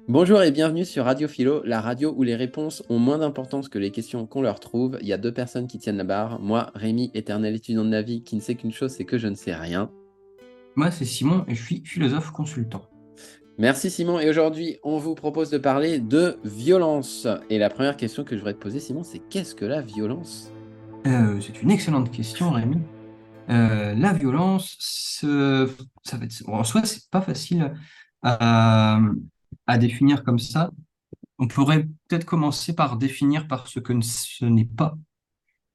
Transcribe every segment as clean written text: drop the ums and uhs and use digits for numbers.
Bonjour et bienvenue sur Radio Philo, la radio où les réponses ont moins d'importance que les questions qu'on leur trouve. Il y a deux personnes qui tiennent la barre. Moi, Rémi, éternel étudiant de la vie, qui ne sait qu'une chose, c'est que je ne sais rien. Moi, c'est Simon et je suis philosophe consultant. Merci Simon, et aujourd'hui, on vous propose de parler de violence. Et la première question que je voudrais te poser, Simon, c'est qu'est-ce que la violence? C'est une excellente question, Rémi. La violence, ça va être, bon, en soi, c'est pas facile à, à définir comme ça. On pourrait peut-être commencer par définir par ce que ce n'est pas.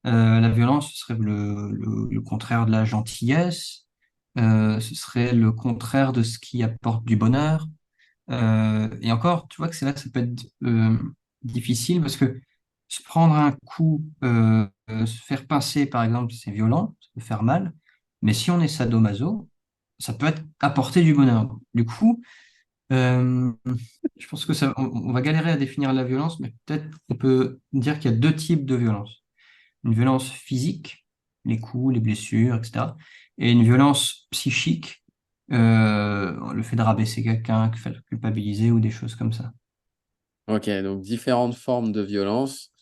La violence, ce serait le contraire de la gentillesse. Ce serait le contraire de ce qui apporte du bonheur. Et encore, tu vois que c'est là que ça peut être difficile parce que se prendre un coup, se faire pincer, par exemple, c'est violent, ça peut faire mal. Mais si on est sadomaso, ça peut être apporter du bonheur. Du coup, euh, je pense que on va galérer à définir la violence, mais peut-être on peut dire qu'il y a deux types de violence. Une violence physique, les coups, les blessures, etc. Et une violence psychique, le fait de rabaisser quelqu'un, le fait de le culpabiliser ou des choses comme ça. Ok, donc différentes formes de violence.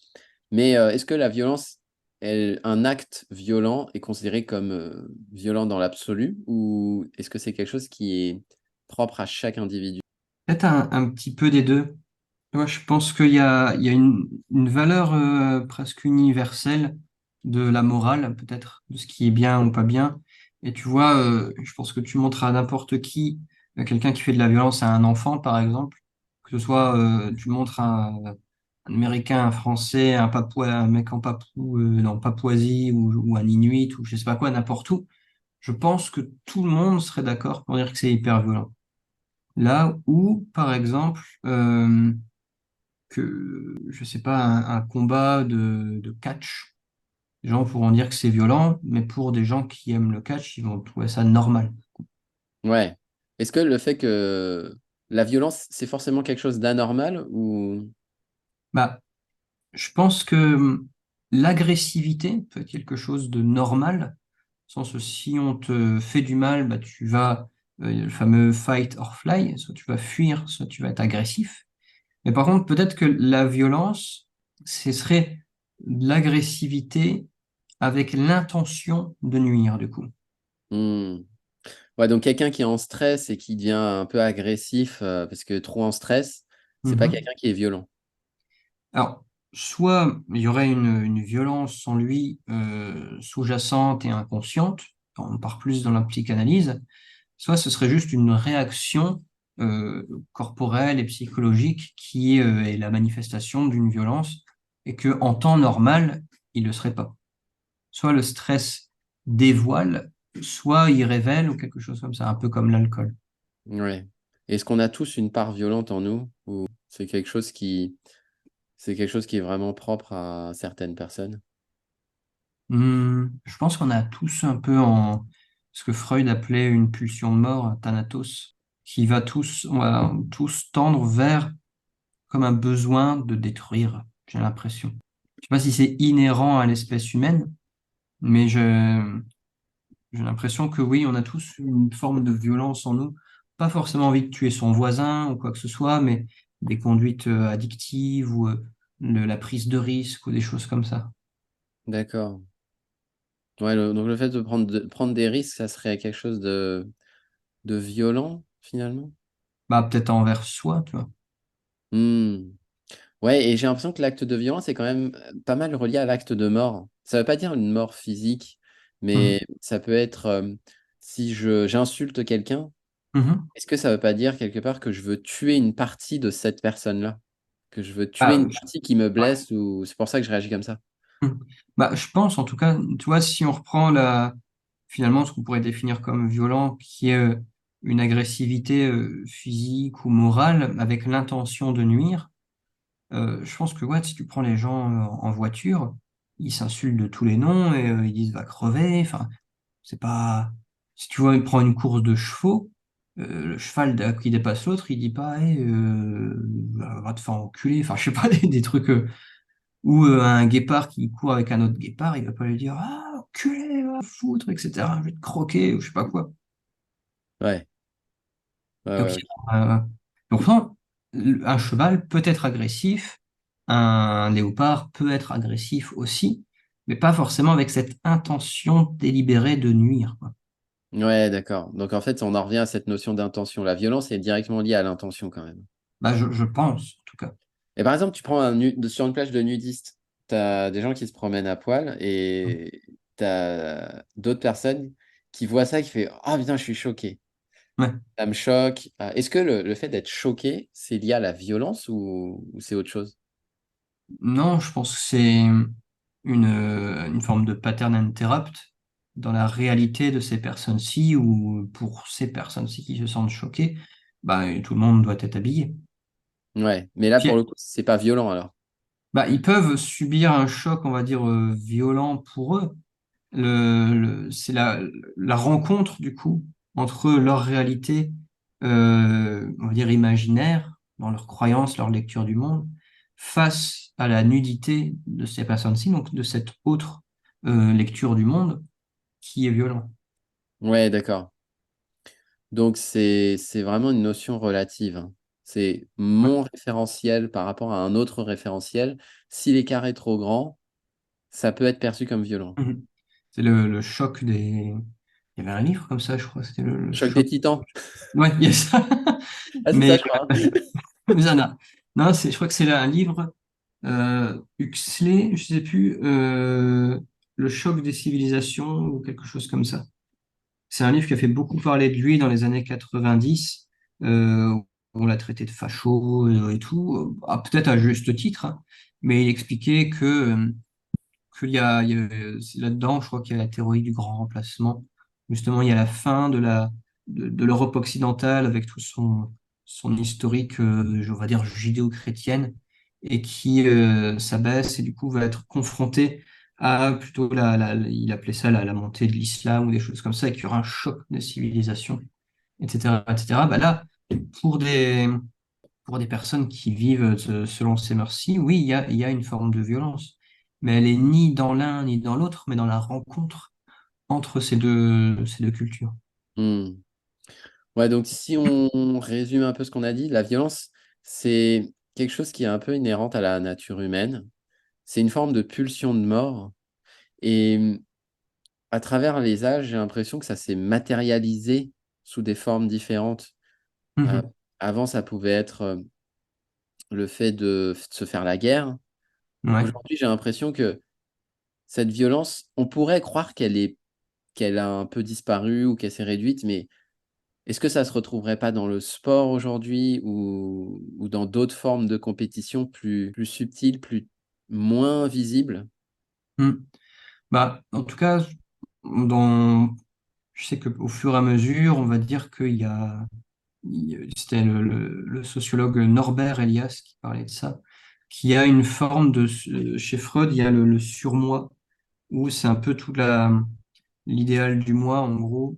Mais est-ce que la violence, un acte violent est considéré comme violent dans l'absolu, ou est-ce que c'est quelque chose qui est propre à chaque individu? Peut-être un petit peu des deux. Moi, je pense qu'il y a une valeur presque universelle de la morale, peut-être, de ce qui est bien ou pas bien. Et tu vois, je pense que tu montres à n'importe qui, quelqu'un qui fait de la violence à un enfant, par exemple, que ce soit, tu montres à un Américain, un Français, un Papouas, un mec en dans Papouasie ou un Inuit ou je sais pas quoi, n'importe où, je pense que tout le monde serait d'accord pour dire que c'est hyper violent. Là où, par exemple, je sais pas, un combat de catch. Les gens pourront dire que c'est violent, mais pour des gens qui aiment le catch, ils vont trouver ça normal. Ouais. Est-ce que le fait que la violence, c'est forcément quelque chose d'anormal ou... Bah, je pense que l'agressivité peut être quelque chose de normal, dans le sens que si on te fait du mal, bah, tu vas, le fameux fight or fly, soit tu vas fuir, soit tu vas être agressif. Mais par contre, peut-être que la violence, ce serait de l'agressivité avec l'intention de nuire, du coup. Hmm. Ouais, donc quelqu'un qui est en stress et qui devient un peu agressif parce que trop en stress, c'est pas Mhm. quelqu'un qui est violent. Alors, soit il y aurait une violence en lui sous-jacente et inconsciente, on part plus dans la psychanalyse, soit ce serait juste une réaction corporelle et psychologique qui est la manifestation d'une violence et que en temps normal, il ne le serait pas. Soit le stress dévoile, soit il révèle ou quelque chose comme ça, un peu comme l'alcool. Ouais. Est-ce qu'on a tous une part violente en nous ou c'est quelque chose qui est vraiment propre à certaines personnes? Je pense qu'on a tous un peu en ce que Freud appelait une pulsion de mort, un thanatos, on va tous tendre vers comme un besoin de détruire, j'ai l'impression. Je sais pas si c'est inhérent à l'espèce humaine, mais j'ai l'impression que oui, on a tous une forme de violence en nous. Pas forcément envie de tuer son voisin ou quoi que ce soit, mais des conduites addictives ou la prise de risque ou des choses comme ça. D'accord. Ouais, donc le fait de prendre des risques, ça serait quelque chose de violent finalement? Bah, peut-être envers soi, tu vois. Hmm. Ouais, et j'ai l'impression que l'acte de violence est quand même pas mal relié à l'acte de mort. Ça veut pas dire une mort physique, Mhm. mais ça peut être si j'insulte quelqu'un, Mhm. est-ce que ça veut pas dire quelque part que je veux tuer une partie de cette personne-là? Que je veux tuer Bah, une partie qui me blesse ou c'est pour ça que je réagis comme ça? Hmm. Bah, je pense en tout cas, tu vois, si on reprend finalement ce qu'on pourrait définir comme violent, qui est une agressivité physique ou morale avec l'intention de nuire, je pense que ouais, si tu prends les gens en voiture, ils s'insultent de tous les noms et ils disent va crever. Enfin, c'est pas. Si tu vois, il prend une course de chevaux, le cheval qui dépasse l'autre, il dit pas hey, va te faire enculer. Enfin, je sais pas, des trucs. Ou un guépard qui court avec un autre guépard, il va pas lui dire ah, enculé, va foutre, etc. Je vais te croquer, ou je sais pas quoi. Ouais. Ouais, Donc, ouais, euh, pourtant, Un cheval peut être agressif, un léopard peut être agressif aussi, mais pas forcément avec cette intention délibérée de nuire, quoi. Ouais, d'accord. Donc en fait, on en revient à cette notion d'intention. La violence est directement liée à l'intention quand même. Bah, je pense, en tout cas. Et par exemple, tu prends sur une plage de nudistes, tu as des gens qui se promènent à poil et tu as d'autres personnes qui voient ça et qui font ah putain, je suis choqué. Ouais. Ça me choque. Est-ce que le fait d'être choqué, c'est lié à la violence ou c'est autre chose? Non, je pense que c'est une forme de pattern interrupt dans la réalité de ces personnes-ci, ou pour ces personnes-ci qui se sentent choquées, bah, tout le monde doit être habillé. Ouais, mais là, pour le Puis, coup, c'est pas violent alors. bah, ils peuvent subir un choc, on va dire, violent pour eux. C'est la rencontre, du coup, entre leur réalité, on va dire, imaginaire, dans leur croyance, leur lecture du monde, face à la nudité de ces personnes-ci, donc de cette autre lecture du monde qui est violent. Ouais, d'accord. Donc c'est vraiment une notion relative, hein. C'est Ouais. mon référentiel par rapport à un autre référentiel. Si l'écart est trop grand, ça peut être perçu comme violent. Mhm. C'est le choc des... Il y avait un livre comme ça, je crois, c'était le Choc des choc. titans. Ouais, il y a ça. Ah, c'est ça, Mais je crois. Zana. Non, je crois que c'est là un livre, Huxley, je sais plus, Le choc des civilisations ou quelque chose comme ça. C'est un livre qui a fait beaucoup parler de lui dans les années 90. Où on l'a traité de facho et tout, peut-être à juste titre, hein, mais il expliquait c'est là-dedans, je crois qu'il y a la théorie du grand remplacement. Justement, il y a la fin de l'Europe occidentale avec tout son historique, je vais dire, judéo-chrétienne, et qui s'abaisse et du coup va être confronté à plutôt il appelait ça la montée de l'islam ou des choses comme ça, et qu'il y aura un choc de civilisation, etc., etc. Bah là, pour des, pour des personnes qui vivent selon ces mœurs-ci, oui, il y a une forme de violence, mais elle est ni dans l'un ni dans l'autre, mais dans la rencontre entre ces deux cultures. Hmm. Ouais, donc si on résume un peu ce qu'on a dit, la violence, c'est quelque chose qui est un peu inhérente à la nature humaine. C'est une forme de pulsion de mort. Et à travers les âges, j'ai l'impression que ça s'est matérialisé sous des formes différentes. Euh, Mhm. Avant, ça pouvait être le fait de se faire la guerre. Ouais. Aujourd'hui, j'ai l'impression que cette violence, on pourrait croire qu'elle a un peu disparu ou qu'elle s'est réduite, mais est-ce que ça se retrouverait pas dans le sport aujourd'hui ou dans d'autres formes de compétition plus subtiles, moins visibles? Mhm. Bah, en tout cas, je sais qu'au fur et à mesure, on va dire c'était le sociologue Norbert Elias qui parlait de ça, qui a une forme chez Freud, il y a le surmoi, où c'est un peu l'idéal du moi, en gros.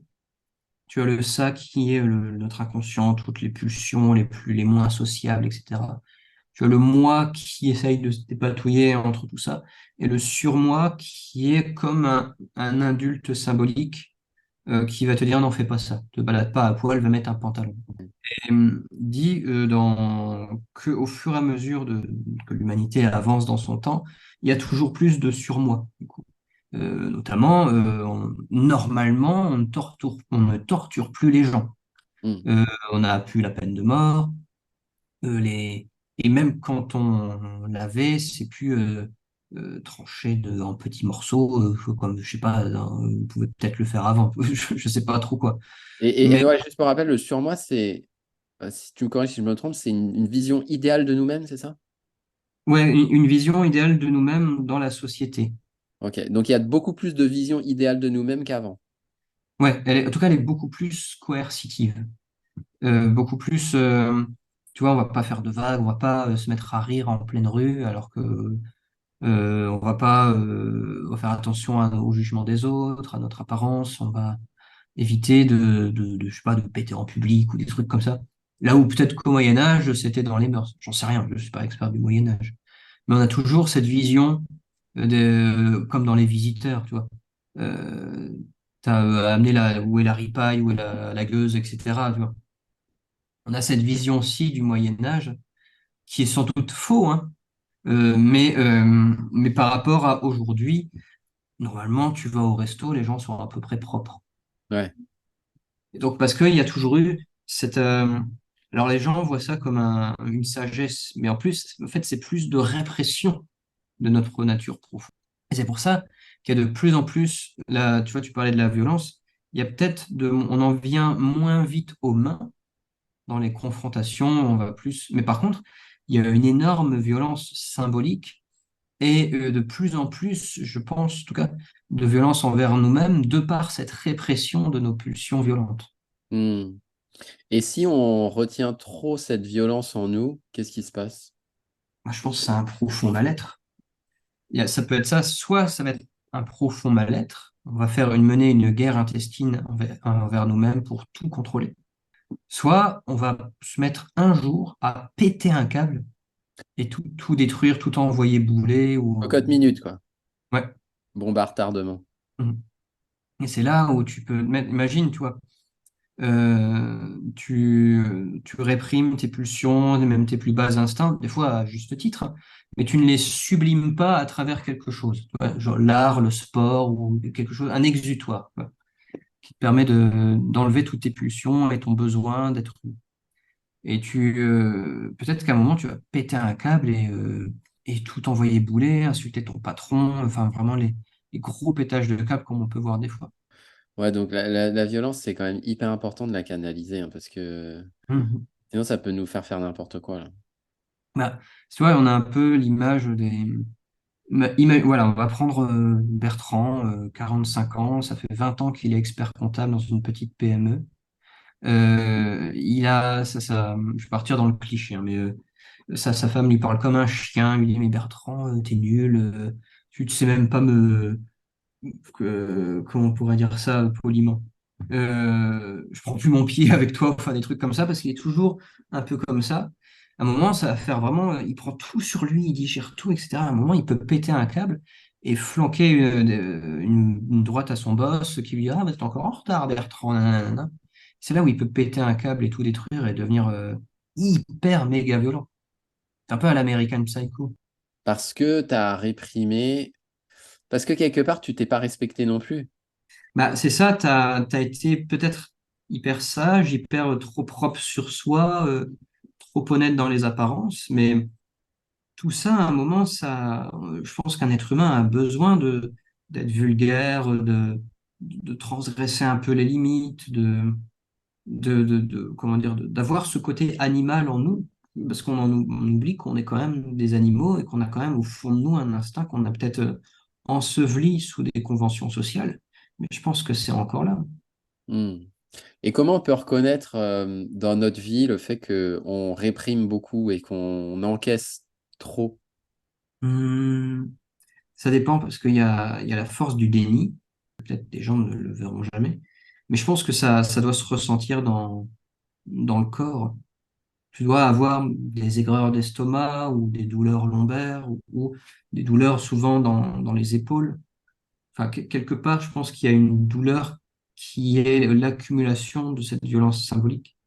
Tu as le ça qui est notre inconscient, toutes les pulsions les moins sociables, etc. Tu as le moi qui essaye de se dépatouiller entre tout ça, et le surmoi qui est comme un adulte symbolique qui va te dire non, fais pas ça, te balade pas à poil, va mettre un pantalon. Et dit que au fur et à mesure que l'humanité avance dans son temps, il y a toujours plus de surmoi, du coup. Notamment, normalement, on ne torture plus les gens. Hmm. On n'a plus la peine de mort. Les... Et même quand on l'avait, c'est plus tranché en petits morceaux, comme, je sais pas, vous pouvez peut-être le faire avant, je sais pas trop quoi. Et Mais ouais, juste pour rappel, le surmoi, c'est, si tu me corriges si je me trompe, c'est une vision idéale de nous-mêmes, c'est ça? ouais, une vision idéale de nous-mêmes dans la société. Ok, donc il y a beaucoup plus de visions idéales de nous-mêmes qu'avant. Ouais, en tout cas, elle est beaucoup plus coercitive. Beaucoup plus, tu vois, on va pas faire de vagues, on va pas se mettre à rire en pleine rue, alors que on va pas, on va faire attention au jugement des autres, à notre apparence, on va éviter je sais pas, de péter en public ou des trucs comme ça. Là où peut-être qu'au Moyen Âge, c'était dans les mœurs. J'en sais rien, je suis pas expert du Moyen Âge. Mais on a toujours cette vision comme dans Les Visiteurs, tu vois. T'as amené où est la ripaille, où est la gueuse, etc. Tu vois. on a cette vision aussi du Moyen Âge qui est sans doute faux, hein, mais par rapport à aujourd'hui, normalement, tu vas au resto, les gens sont à peu près propres. Ouais. Et donc, parce qu'il y a toujours eu cette... alors, les gens voient ça comme une sagesse, mais en plus, en fait, c'est plus de répression de notre nature profonde. Et c'est pour ça qu'il y a de plus en plus, là, tu vois, tu parlais de la violence, il y a on en vient moins vite aux mains dans les confrontations, on va plus. Mais par contre, il y a une énorme violence symbolique et de plus en plus, je pense, en tout cas, de violence envers nous-mêmes de par cette répression de nos pulsions violentes. Hmm. Et si on retient trop cette violence en nous, qu'est-ce qui se passe? Moi, je pense que c'est un profond mal-être. Ça peut être ça, soit ça va être un profond mal-être, on va mener une guerre intestine envers nous-mêmes pour tout contrôler. Soit on va se mettre un jour à péter un câble et tout détruire, tout envoyer bouler Cocotte minute, quoi. ouais. Bombe à retardement. Mhm. Et c'est là où tu peux mettre, imagine, tu vois, tu réprimes tes pulsions, même tes plus bas instincts, des fois à juste titre, hein, mais tu ne les sublimes pas à travers quelque chose, tu vois, genre l'art, le sport ou quelque chose, un exutoire, quoi, qui te permet d'enlever toutes tes pulsions et ton besoin d'être. Et peut-être qu'à un moment, tu vas péter un câble et tout envoyer bouler, insulter ton patron, enfin vraiment les gros pétages de câble comme on peut voir des fois. Ouais, donc la violence, c'est quand même hyper important de la canaliser, hein, parce que Mhm. sinon, ça peut nous faire n'importe quoi, là. Bah, tu vois, on a un peu l'image des. Voilà, on va prendre Bertrand, 45 ans, ça fait 20 ans qu'il est expert comptable dans une petite PME. Je vais partir dans le cliché, hein, mais sa femme lui parle comme un chien, lui dit, mais Bertrand, t'es nul, tu ne sais même pas comment on pourrait dire ça poliment. Je prends plus mon pied avec toi, enfin des trucs comme ça, parce qu'il est toujours un peu comme ça. À un moment, ça va faire vraiment, il prend tout sur lui, il digère tout, etc. À un moment, il peut péter un câble et flanquer une droite à son boss qui lui dit, ah, bah, t'es encore en retard, Bertrand. Nanana. C'est là où il peut péter un câble et tout détruire et devenir hyper méga violent. C'est un peu à l'American Psycho. Parce que tu as réprimé, parce que quelque part, tu t'es pas respecté non plus. Bah, c'est ça, t'as été peut-être hyper sage, hyper trop propre sur soi, trop honnête dans les apparences, mais tout ça, à un moment, je pense qu'un être humain a besoin d'être vulgaire, de transgresser un peu les limites, comment dire, d'avoir ce côté animal en nous, parce on oublie qu'on est quand même des animaux et qu'on a quand même au fond de nous un instinct qu'on a peut-être enseveli sous des conventions sociales, mais je pense que c'est encore là. Hmm. Et comment on peut reconnaître dans notre vie le fait qu'on réprime beaucoup et qu'on encaisse trop? Hum, Ça dépend parce qu'il y a la force du déni. Peut-être des gens ne le verront jamais. Mais je pense que ça doit se ressentir dans le corps. Tu dois avoir des aigreurs d'estomac ou des douleurs lombaires ou des douleurs souvent dans les épaules. Enfin, quelque part, je pense qu'il y a une douleur qui est l'accumulation de cette violence symbolique.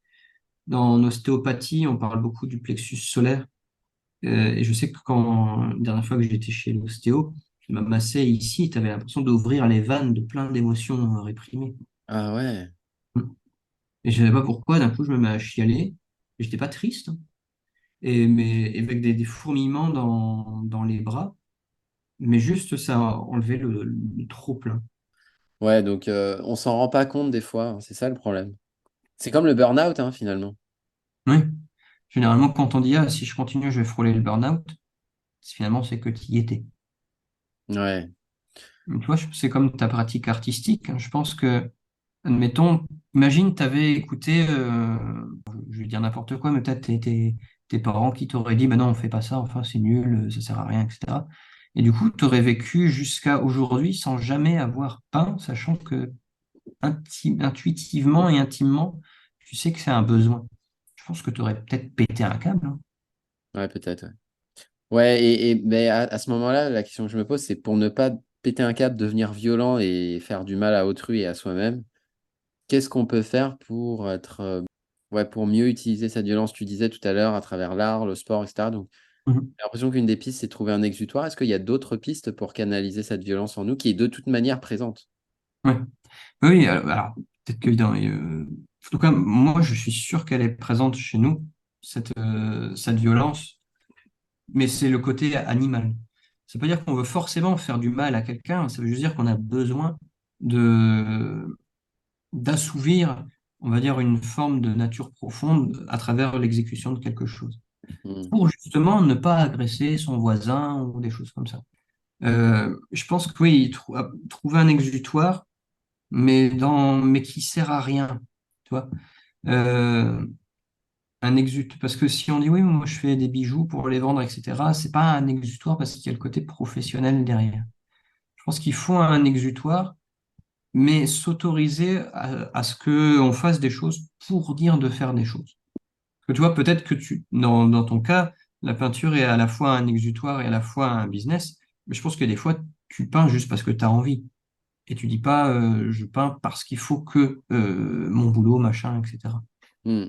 Dans l'ostéopathie, on parle beaucoup du plexus solaire. Et je sais que la dernière fois que j'étais chez l'ostéo, il m'a massé ici, tu avais l'impression d'ouvrir les vannes de plein d'émotions réprimées. Ah ouais. Et je ne savais pas pourquoi, d'un coup, je me mets à chialer. Et j'étais pas triste, hein. Mais avec des fourmillements dans les bras, mais juste ça a enlevé le trop-plein. Ouais, donc on s'en rend pas compte des fois, hein, c'est ça le problème. C'est comme le burn-out, hein, finalement. Oui. Généralement, quand on dit, ah, si je continue, je vais frôler le burn-out, finalement, c'est que tu y étais. Ouais. Tu vois, c'est comme ta pratique artistique, hein. Je pense que admettons, imagine, tu avais écouté, je vais dire n'importe quoi, mais peut-être tes parents qui t'auraient dit, ben non, on fait pas ça, enfin, c'est nul, ça sert à rien, etc. Et du coup, tu aurais vécu jusqu'à aujourd'hui sans jamais avoir peint, sachant que intuitivement et intimement, tu sais que c'est un besoin. Je pense que tu aurais peut-être pété un câble, hein. Ouais, peut-être. Ouais, ouais, mais à ce moment-là, la question que je me pose, c'est pour ne pas péter un câble, devenir violent et faire du mal à autrui et à soi-même, qu'est-ce qu'on peut faire pour être ouais, pour mieux utiliser cette violence, tu disais tout à l'heure, à travers l'art, le sport, etc. Donc, Mhm. j'ai l'impression qu'une des pistes, c'est de trouver un exutoire. Est-ce qu'il y a d'autres pistes pour canaliser cette violence en nous qui est de toute manière présente? Ouais. Oui, alors, peut-être que en tout cas, moi, je suis sûr qu'elle est présente chez nous, cette violence, mais c'est le côté animal. Ça veut pas dire qu'on veut forcément faire du mal à quelqu'un, ça veut juste dire qu'on a besoin de d'assouvir, on va dire, une forme de nature profonde à travers l'exécution de quelque chose, Hmm. pour justement ne pas agresser son voisin ou des choses comme ça. Je pense que oui, trouver un exutoire, mais qui sert à rien, tu vois. Euh, parce que si on dit oui, moi je fais des bijoux pour les vendre, etc., c'est pas un exutoire parce qu'il y a le côté professionnel derrière. Je pense qu'il faut un exutoire, mais s'autoriser à ce qu'on fasse des choses pour dire de faire des choses. Parce que tu vois, peut-être que dans ton cas, la peinture est à la fois un exutoire et à la fois un business, mais je pense que des fois, tu peins juste parce que tu as envie. Et tu dis pas, je peins parce qu'il faut que mon boulot, machin, etc. Hmm.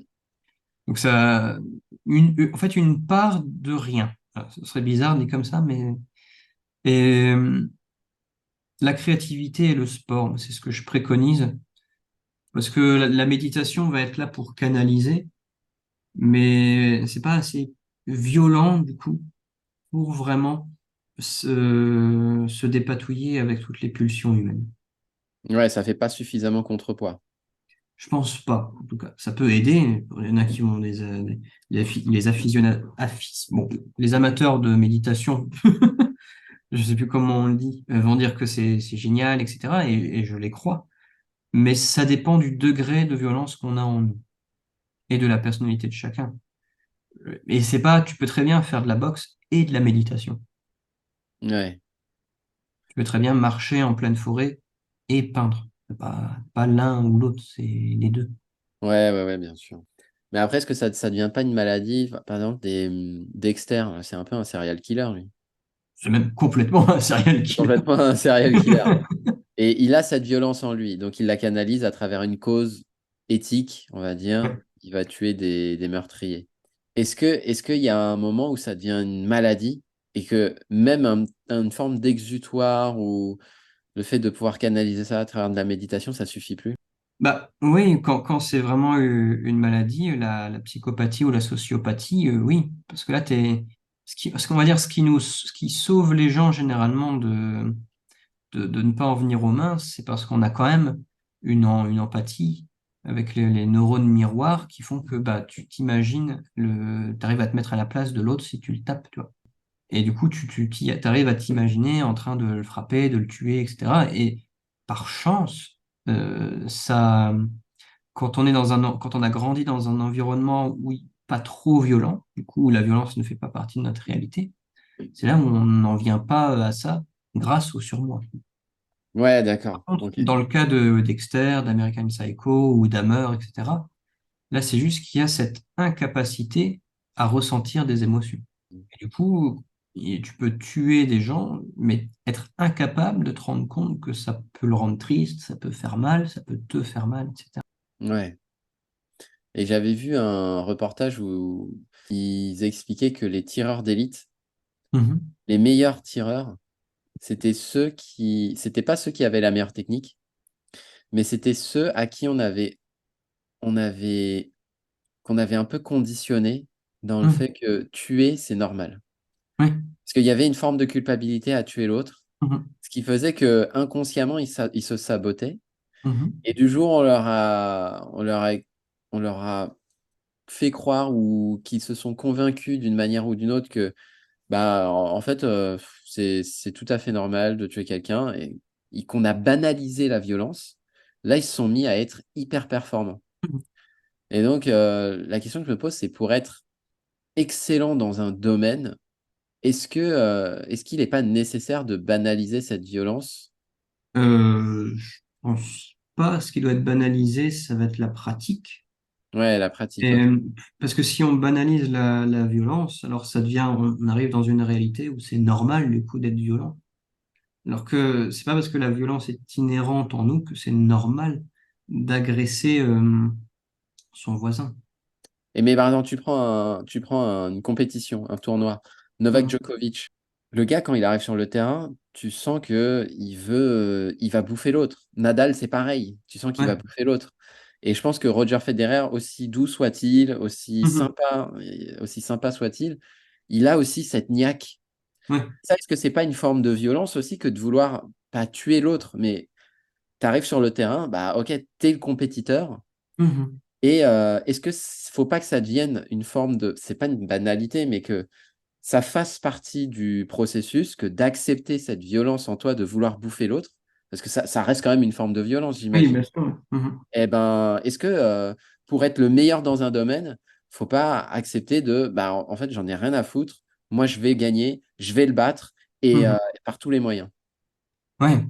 Donc en fait, une part de rien. Alors, ce serait bizarre dit comme ça, mais et, la créativité et le sport, c'est ce que je préconise, parce que la méditation va être là pour canaliser, mais c'est pas assez violent du coup pour vraiment se dépatouiller avec toutes les pulsions humaines. Ouais, ça fait pas suffisamment contrepoids. Je pense pas, en tout cas. Ça peut aider. Il y en a qui ont les bon, les amateurs de méditation, je sais plus comment on le dit, vont dire que c'est génial, etc. Et je les crois. Mais ça dépend du degré de violence qu'on a en nous et de la personnalité de chacun. Et c'est pas, tu peux très bien faire de la boxe et de la méditation. Ouais. Tu peux très bien marcher en pleine forêt et peindre. C'est pas l'un ou l'autre, c'est les deux. Ouais, ouais, ouais, bien sûr. Mais après, est-ce que ça devient pas une maladie? Par exemple, Dexter, là, c'est un peu un serial killer, lui. C'est même complètement un serial C'est killer. complètement un serial killer. Et il a cette violence en lui. Donc, il la canalise à travers une cause éthique, on va dire. Il va tuer des meurtriers. Est-ce qu'il y a un moment où ça devient une maladie et que même une forme d'exutoire ou le fait de pouvoir canaliser ça à travers de la méditation, ça suffit plus? Bah oui, quand c'est vraiment une maladie, la psychopathie ou la sociopathie, oui, parce que là, parce qu'on va dire ce qui sauve les gens généralement de ne pas en venir aux mains, c'est parce qu'on a quand même une empathie avec les neurones miroirs qui font que bah, tu t'imagines, t'arrives à te mettre à la place de l'autre si tu le tapes, tu vois. Et du coup, t'arrives à t'imaginer en train de le frapper, de le tuer, etc. Et par chance, ça, quand on a grandi dans un environnement, oui, pas trop violent, du coup, où la violence ne fait pas partie de notre réalité, c'est là où on n'en vient pas à ça grâce au surmoi. Ouais, d'accord. Par contre, Ok. dans le cas de Dexter, d'American Psycho ou d'Hammer, etc., là, c'est juste qu'il y a cette incapacité à ressentir des émotions. Et du coup, tu peux tuer des gens, mais être incapable de te rendre compte que ça peut le rendre triste, ça peut faire mal, ça peut te faire mal, etc. Ouais. Et j'avais vu un reportage où ils expliquaient que les tireurs d'élite, Mhm. les meilleurs tireurs, c'était pas ceux qui avaient la meilleure technique, mais c'était ceux à qui on avait, qu'on avait un peu conditionné dans le Mhm. fait que tuer, c'est normal. Oui. Parce qu'il y avait une forme de culpabilité à tuer l'autre, Mhm. ce qui faisait que inconsciemment, ils se sabotaient. Mhm. Et du jour, on leur a fait croire ou qu'ils se sont convaincus d'une manière ou d'une autre que bah, en fait, c'est tout à fait normal de tuer quelqu'un et qu'on a banalisé la violence. Là, ils se sont mis à être hyper performants. Mhm. Et donc, la question que je me pose, c'est pour être excellent dans un domaine, est-ce qu'il n'est pas nécessaire de banaliser cette violence? Je pense pas. Ce qui doit être banalisé, ça va être la pratique. Ouais, la pratique, Et, ok. parce que si on banalise la violence, alors on arrive dans une réalité où c'est normal du coup d'être violent. Alors que c'est pas parce que la violence est inhérente en nous que c'est normal d'agresser son voisin. Et mais par exemple, une compétition, un tournoi, Novak Mhm. Djokovic. Le gars, quand il arrive sur le terrain, tu sens que il va bouffer l'autre. Nadal, c'est pareil. Tu sens qu'il va Ouais. bouffer l'autre. Et je pense que Roger Federer, aussi doux soit-il, Mhm. aussi sympa soit-il, il a aussi cette niaque. Ouais. Ça, est-ce que c'est pas une forme de violence aussi que de vouloir pas tuer l'autre, mais tu arrives sur le terrain, bah ok, t'es le compétiteur. Mhm. Et est-ce que faut pas que ça devienne une forme de, c'est pas une banalité, mais que ça fasse partie du processus, que d'accepter cette violence en toi de vouloir bouffer l'autre, parce que ça reste quand même une forme de violence, Oui, j'imagine. bien sûr. Ouais. Mhm. Eh ben, est-ce que pour être le meilleur dans un domaine, faut pas accepter de, bah en fait, j'en ai rien à foutre, moi je vais gagner, je vais le battre et Mhm. par tous les moyens. Ouais.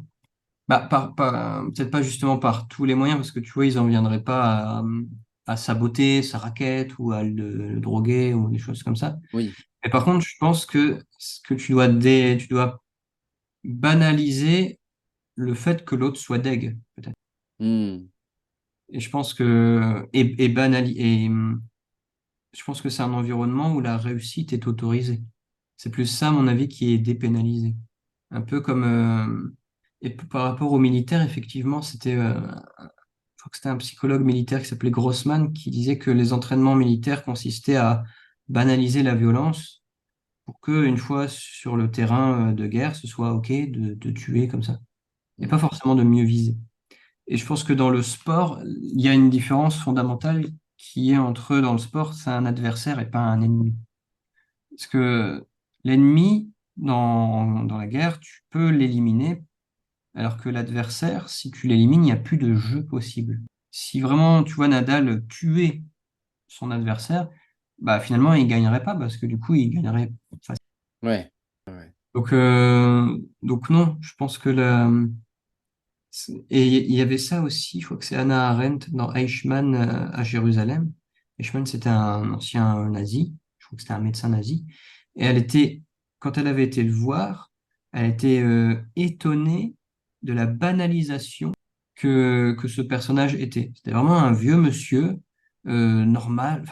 Bah, peut-être pas justement par tous les moyens, parce que tu vois, ils en viendraient pas à saboter sa raquette ou à le droguer ou des choses comme ça. Oui. Mais par contre, je pense que ce que tu dois banaliser le fait que l'autre soit deg, peut-être. Hmm. Et je pense je pense que c'est un environnement où la réussite est autorisée. C'est plus ça, à mon avis, qui est dépénalisé. Un peu comme, par rapport aux militaires, effectivement, je crois que c'était un psychologue militaire qui s'appelait Grossman qui disait que les entraînements militaires consistaient à banaliser la violence pour que, une fois sur le terrain de guerre, ce soit OK de tuer comme ça. Et pas Hmm. forcément de mieux viser. Et je pense que dans le sport, il y a une différence fondamentale qui est entre, dans le sport, c'est un adversaire et pas un ennemi. Parce que l'ennemi, dans la guerre, tu peux l'éliminer, alors que l'adversaire, si tu l'élimines, il n'y a plus de jeu possible. Si vraiment, tu vois Nadal tuer son adversaire, bah finalement, il gagnerait pas, parce que du coup, il gagnerait facilement. Ouais. Ouais. Donc non, je pense que et il y avait ça aussi, je crois que c'est Hannah Arendt dans Eichmann à Jérusalem. Eichmann, c'était un ancien nazi, je crois que c'était un médecin nazi. Et quand elle avait été le voir, elle était étonnée de la banalisation que ce personnage était. C'était vraiment un vieux monsieur normal,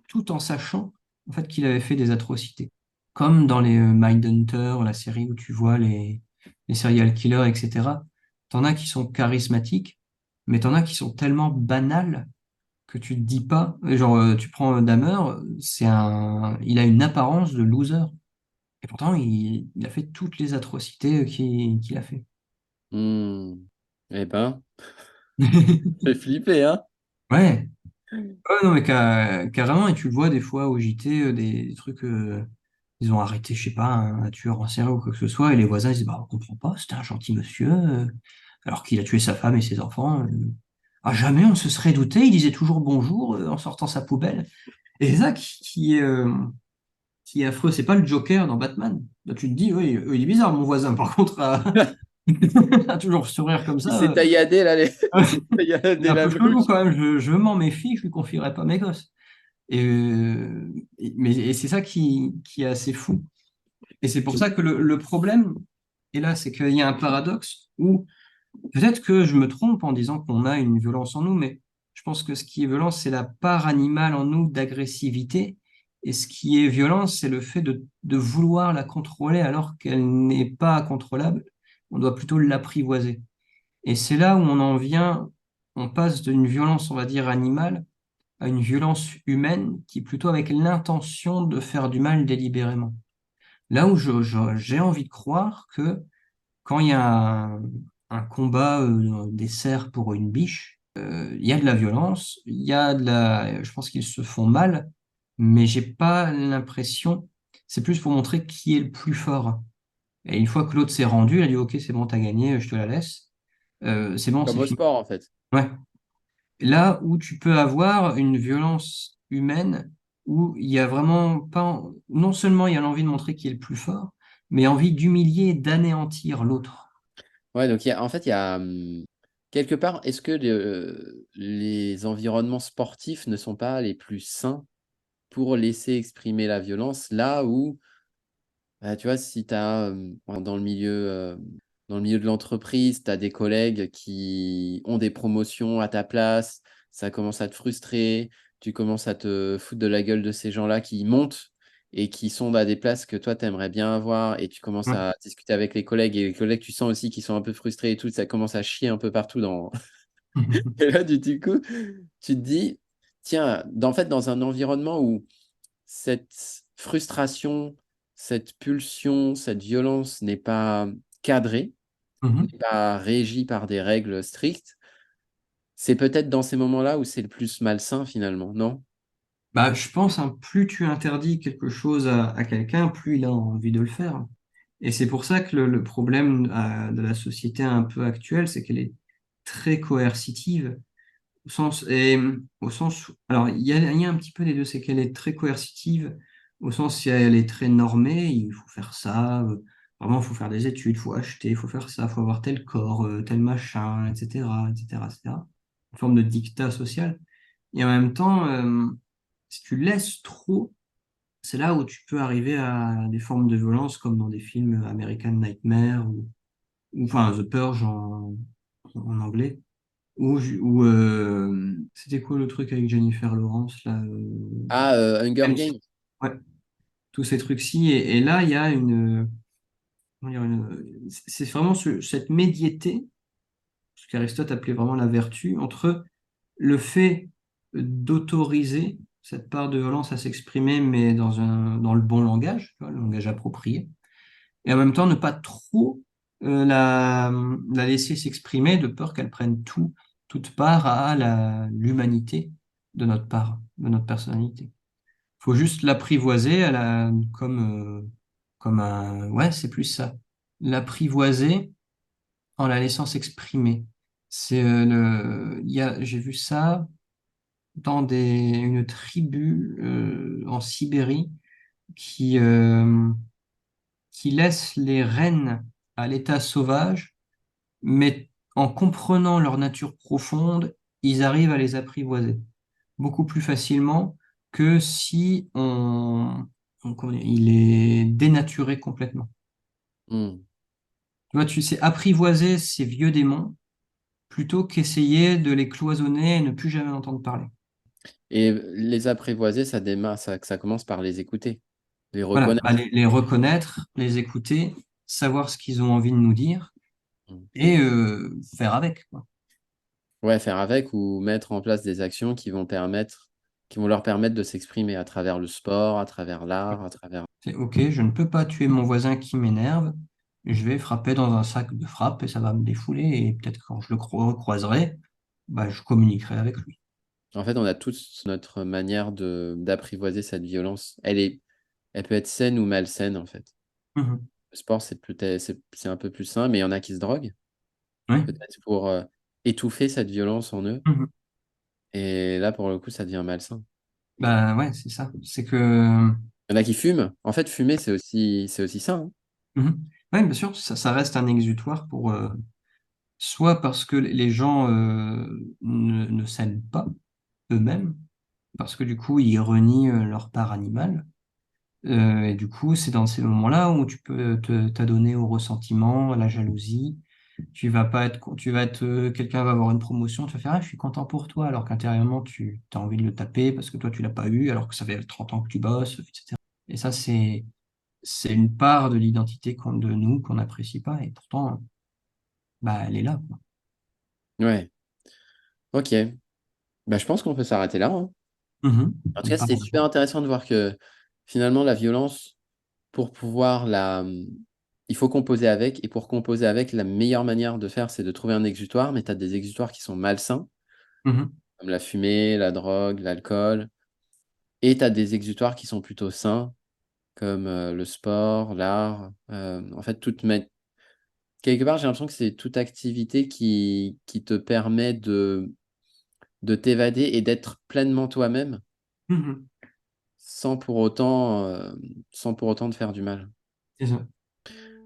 tout en sachant en fait qu'il avait fait des atrocités. Comme dans les Mindhunter, la série où tu vois les serial killers, etc. T'en as qui sont charismatiques, mais t'en as qui sont tellement banals que tu te dis pas. Genre, tu prends Dahmer, il a une apparence de loser. Et pourtant, il a fait toutes les atrocités qu'il a fait. Hmm. Eh ben, fait flipper, hein? Ouais. Ouais, non, mais carrément, et tu le vois des fois au JT, des trucs, ils ont arrêté, je sais pas, un tueur en série ou quoi que ce soit, et les voisins, ils disent, bah, on comprend pas, c'était un gentil monsieur, alors qu'il a tué sa femme et ses enfants. Ah, jamais on se serait douté, il disait toujours bonjour en sortant sa poubelle. Et c'est ça qui est affreux, c'est pas le Joker dans Batman. Là, tu te dis, oui, il est bizarre, mon voisin, par contre, à toujours sourire comme Il ça. s'est tailladé, là, il s'est C'est tailladé un la peu chelou bouche. quand même, je m'en méfie, je lui confierai pas mes gosses. Mais c'est ça qui est assez fou. Et c'est pour ça que le problème, et là, c'est qu'il y a un paradoxe où peut-être que je me trompe en disant qu'on a une violence en nous, mais je pense que ce qui est violent, c'est la part animale en nous d'agressivité. Et ce qui est violent, c'est le fait de vouloir la contrôler alors qu'elle n'est pas contrôlable. On doit plutôt l'apprivoiser. Et c'est là où on passe d'une violence, on va dire, animale à une violence humaine qui est plutôt avec l'intention de faire du mal délibérément. Là où j'ai envie de croire que quand il y a un combat des cerfs pour une biche, il y a de la violence, je pense qu'ils se font mal, mais j'ai pas l'impression, c'est plus pour montrer qui est le plus fort. Et une fois que l'autre s'est rendu, il a dit, OK, c'est bon, t'as gagné, je te la laisse. C'est bon, Comme c'est au fini. sport, en fait. Ouais. Là où tu peux avoir une violence humaine où il y a vraiment pas, non seulement il y a l'envie de montrer qui est le plus fort, mais envie d'humilier et d'anéantir l'autre. Ouais, donc en fait, il y a quelque part, est-ce que les environnements sportifs ne sont pas les plus sains pour laisser exprimer la violence là où, bah, tu vois, si tu as dans le milieu de l'entreprise, tu as des collègues qui ont des promotions à ta place, ça commence à te frustrer, tu commences à te foutre de la gueule de ces gens-là qui montent et qui sont à des places que toi, tu aimerais bien avoir, et tu commences Ouais. à discuter avec les collègues, et les collègues, tu sens aussi qu'ils sont un peu frustrés et tout, ça commence à chier un peu partout dans... Et là, du coup, tu te dis, tiens, en fait, dans un environnement où cette frustration, cette pulsion, cette violence n'est pas cadrée, Mhm. n'est pas régie par des règles strictes, c'est peut-être dans ces moments-là où c'est le plus malsain finalement, non? Bah, je pense, hein, plus tu interdis quelque chose à quelqu'un, plus il a envie de le faire. Et c'est pour ça que le problème de la société un peu actuelle, c'est qu'elle est très coercitive. Alors, il y a un petit peu des deux, c'est qu'elle est très coercitive, au sens où elle est très normée, il faut faire ça, vraiment, il faut faire des études, il faut acheter, il faut faire ça, il faut avoir tel corps, tel machin, etc., etc., etc. Une forme de dictat social. Et en même temps, si tu laisses trop, c'est là où tu peux arriver à des formes de violence comme dans des films American Nightmare ou enfin The Purge en anglais. C'était quoi le truc avec Jennifer Lawrence là Ah, Hunger Games. Ouais, tous ces trucs-ci. Et là, il y a comment dire, c'est vraiment cette médiété, ce qu'Aristote appelait vraiment la vertu, entre le fait d'autoriser cette part de violence à s'exprimer, mais dans le bon langage, tu vois, le langage approprié, et en même temps ne pas trop la laisser s'exprimer de peur qu'elle prenne toute part à l'humanité de notre part, de notre personnalité. Il faut juste l'apprivoiser comme un... Ouais, c'est plus ça. L'apprivoiser en la laissant s'exprimer. J'ai vu ça dans une tribu en Sibérie qui, euh, qui laisse les rennes à l'état sauvage, mais en comprenant leur nature profonde, ils arrivent à les apprivoiser beaucoup plus facilement que si il est dénaturé complètement. Hmm. Tu vois, tu sais apprivoiser ces vieux démons plutôt qu'essayer de les cloisonner et ne plus jamais entendre parler. Et les apprivoiser, ça commence par les écouter, les Voilà, reconnaître. bah, les reconnaître, les écouter, savoir ce qu'ils ont envie de nous dire Hmm. et faire avec, quoi. Ouais, faire avec ou mettre en place des actions qui vont leur permettre de s'exprimer à travers le sport, à travers l'art, à travers... C'est OK, je ne peux pas tuer mon voisin qui m'énerve, je vais frapper dans un sac de frappe et ça va me défouler et peut-être quand je le recroiserai, bah, je communiquerai avec lui. En fait, on a tous notre manière d'apprivoiser cette violence. Elle peut être saine ou malsaine, en fait. Mhm. Le sport, c'est un peu plus sain, mais il y en a qui se droguent, Oui. peut-être pour étouffer cette violence en eux. Mhm. Et là, pour le coup, ça devient malsain. Bah ouais, c'est ça. C'est que Il y en a qui fument. En fait, fumer, c'est aussi ça, hein. mhm. Ouais, bien sûr, ça reste un exutoire pour soit parce que les gens ne s'aiment pas eux-mêmes, parce que du coup ils renient leur part animale. Et du coup, c'est dans ces moments-là où tu peux t'adonner au ressentiment, à la jalousie. Tu vas être, quelqu'un va avoir une promotion, tu vas faire, ah, je suis content pour toi, alors qu'intérieurement, tu as envie de le taper parce que toi, tu l'as pas eu, alors que ça fait 30 ans que tu bosses, etc. Et ça, c'est une part de l'identité de nous qu'on n'apprécie pas, et pourtant, bah, elle est là, quoi. Ouais. Ok. Bah, je pense qu'on peut s'arrêter là, hein. Mhm. En tout cas, c'était super intéressant de voir que finalement, la violence, pour pouvoir il faut composer avec. Et pour composer avec, la meilleure manière de faire, c'est de trouver un exutoire. Mais tu as des exutoires qui sont malsains, Mhm. comme la fumée, la drogue, l'alcool. Et tu as des exutoires qui sont plutôt sains, comme le sport, l'art. En fait, quelque part, j'ai l'impression que c'est toute activité qui te permet de t'évader et d'être pleinement toi-même Mhm. sans pour autant, sans pour autant te faire du mal. C'est ça.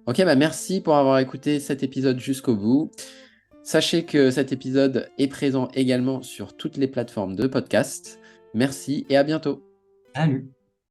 Ok, bah merci pour avoir écouté cet épisode jusqu'au bout. Sachez que cet épisode est présent également sur toutes les plateformes de podcast. Merci et à bientôt. Salut.